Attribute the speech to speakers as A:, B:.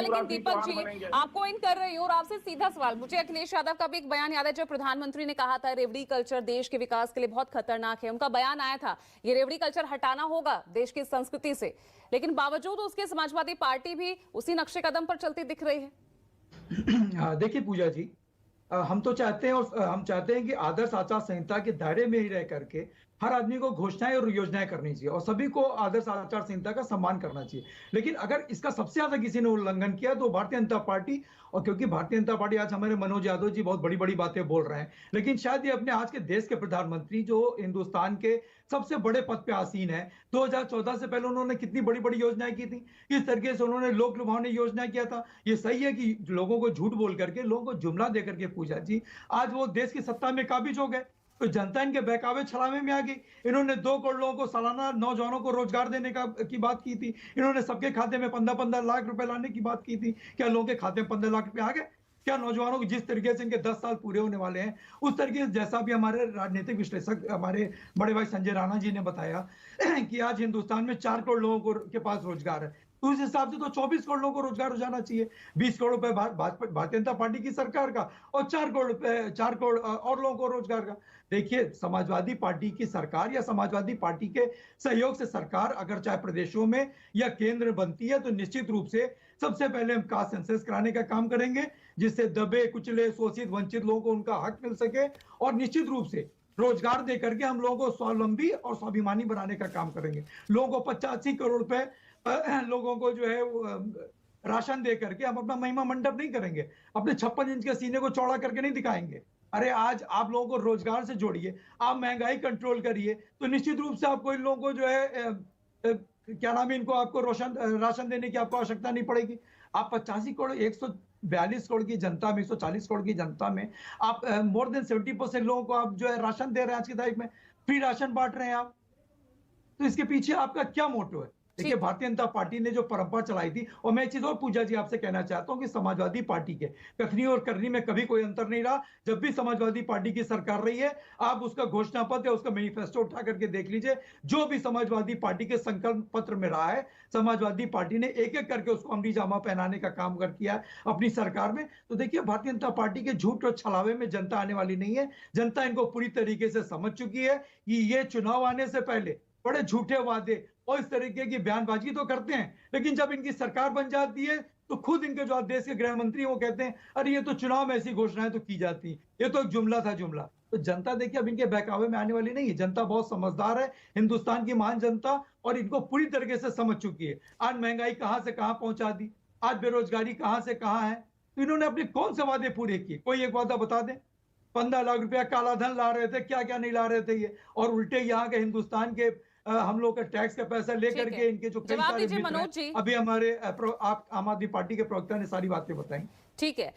A: लेकिन दीपक जी, आपको इन कर रही हूँ और आपसे सीधा सवाल, मुझे अखिलेश यादव का भी एक बयान याद है जब प्रधानमंत्री ने कहा था रेवड़ी कल्चर देश के विकास के लिए बहुत खतरनाक है। उनका बयान आया था ये रेवड़ी कल्चर हटाना होगा देश की संस्कृति से, लेकिन बावजूद उसके समाजवादी पार्टी भी उसी नक्शे कदम पर चलती दिख रही है।
B: देखिए पूजा जी, हम तो चाहते हैं और हम चाहते हैं कि आदर्श आचार संहिता के दायरे में ही रह करके हर आदमी को घोषणाएं और योजनाएं करनी चाहिए और सभी को आदर्श आचार संहिता का सम्मान करना चाहिए। लेकिन अगर इसका सबसे ज्यादा किसी ने उल्लंघन किया तो भारतीय जनता पार्टी, और क्योंकि भारतीय जनता पार्टी आज हमारे मनोज यादव जी बहुत बड़ी बड़ी बातें बोल रहे हैं, लेकिन शायद ये अपने आज के देश के प्रधानमंत्री जो हिंदुस्तान के सबसे बड़े पद पे आसीन है, 2014 से पहले उन्होंने कितनी बड़ी बड़ी योजनाएं की थी, किस तरीके से उन्होंने लोक लुभावनी योजना किया था। ये सही है कि लोगों को झूठ बोल करके, लोगों को जुमला दे करके पूजा जी आज वो देश की सत्ता में काबिज हो गए, तो जनता इनके बहकावे छलावे में आ गई। इन्होंने 2 करोड़ लोगों को सालाना नौजवानों को रोजगार देने की बात की थी। इन्होंने सबके खाते में 15-15 लाख रुपए लाने की बात की थी। क्या लोगों के खाते में 15 लाख रुपए आ गए? क्या नौजवानों को जिस तरीके से इनके 10 साल पूरे होने वाले हैं उस तरीके से, जैसा भी हमारे राजनीतिक विश्लेषक हमारे बड़े भाई संजय राणा जी ने बताया कि आज हिंदुस्तान में 4 करोड़ लोगों के पास रोजगार है, तो उस हिसाब से तो 24 करोड़ लोगों को रोजगार हो जाना चाहिए। 20 करोड़ रुपए भारतीय जनता पार्टी की सरकार का और 4 करोड़ रुपए, 4 करोड़ और लोगों को रोजगार का। देखिए, समाजवादी पार्टी की सरकार या समाजवादी पार्टी के सहयोग से सरकार अगर चाहे प्रदेशों में या केंद्र बनती है तो निश्चित रूप से सबसे पहले हम कास्ट सेंसस कराने का काम करेंगे, जिससे दबे कुचले शोषित वंचित लोगों को उनका हक मिल सके, और निश्चित रूप से रोजगार दे करके हम लोगों को स्वावलंबी और स्वाभिमानी बनाने का काम करेंगे। लोगों को 85 करोड़ रुपए लोगों को जो है राशन दे करके हम अपना महिमा मंडप नहीं करेंगे, अपने 56 इंच के सीने को चौड़ा करके नहीं दिखाएंगे। अरे आज आप लोगों को रोजगार से जोड़िए, आप महंगाई कंट्रोल करिए, तो निश्चित रूप से आपको इन लोगों को जो है क्या नाम है, इनको आपको राशन देने की आपको आवश्यकता नहीं पड़ेगी। आप 85 करोड़ 142 करोड़ की जनता में, 140 करोड़ की जनता में आप मोर देन 70% लोगों को आप जो है राशन दे रहे हैं। आज की तारीख में फ्री राशन बांट रहे हैं आप, तो इसके पीछे आपका क्या मोटिव है? देखिए, भारतीय जनता पार्टी ने जो परंपरा चलाई थी, और मैं एक चीज और पूजा जी आपसे कहना चाहता हूं कि समाजवादी पार्टी के कथनी और करनी में कभी कोई अंतर नहीं रहा। जब भी समाजवादी पार्टी की सरकार रही है, आप उसका घोषणा पत्र या उसका मैनिफेस्टो उठा करके देख लीजिए, जो भी समाजवादी पार्टी के संकल्प पत्र में रहा है, समाजवादी पार्टी ने एक एक करके उसको अमली जामा पहनाने का काम किया अपनी सरकार में। तो देखिए, भारतीय जनता पार्टी के झूठ और छलावे में जनता आने वाली नहीं है। जनता इनको पूरी तरीके से समझ चुकी है कि ये चुनाव आने से पहले बड़े झूठे वादे और इस तरीके की बयानबाजी तो करते हैं, लेकिन जब इनकी सरकार बन जाती है तो खुद इनके जो देश के गृह मंत्री वो कहते हैं अरे ये तो चुनाव में ऐसी घोषणाएं तो की जाती, ये तो एक जुमला था जुमला। तो जनता देखिए अब इनके बहकावे में आने वाली नहीं है। जनता बहुत समझदार है, हिंदुस्तान की महान जनता, और इनको पूरी तरीके से समझ चुकी है। आज महंगाई कहां से कहां पहुंचा दी, आज बेरोजगारी कहां से कहां है, तो इन्होंने अपने कौन से वादे पूरे किए? कोई एक वादा बता दें। 15 लाख रुपया काला धन ला रहे थे, क्या क्या नहीं ला रहे थे ये, और उल्टे यहाँ के हिंदुस्तान के हम लोग का टैक्स का पैसा लेकर के इनके जो कई सारे मित्र हैं, अभी हमारे आप आम आदमी पार्टी के प्रवक्ता ने सारी बातें बताई।
A: ठीक है।